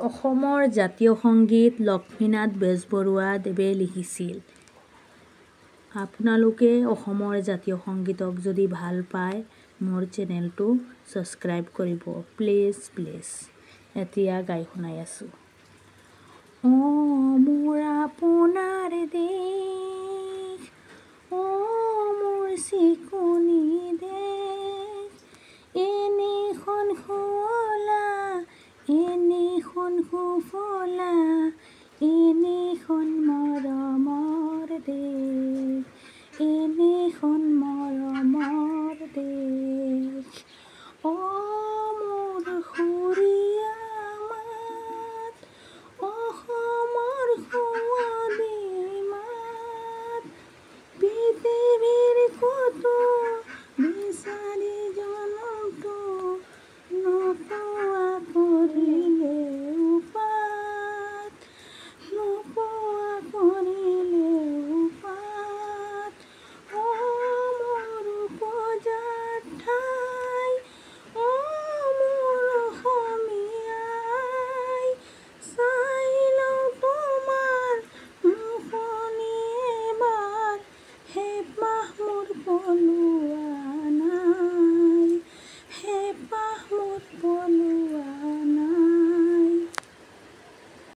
অসমৰ জাতীয় সংগীত লক্ষ্মীনাথ বেজবৰুৱাদেৱে লিখিছিল। আপোনালোকে অসমৰ জাতীয় সংগীতক যদি ভাল পায় মোৰ চেনেলটো ছাবস্ক্ৰাইব কৰিব প্লিজ। এতিয়া গাই শুনাই আছোঁ। মোৰ আপোনাৰ দেশ, মোৰ চিকুনি দেশ, এনেখন শুৱলা, এনেখন সুফলা, এনেখন মৰমৰ দেশ, এনেখন মৰমৰ দেশ।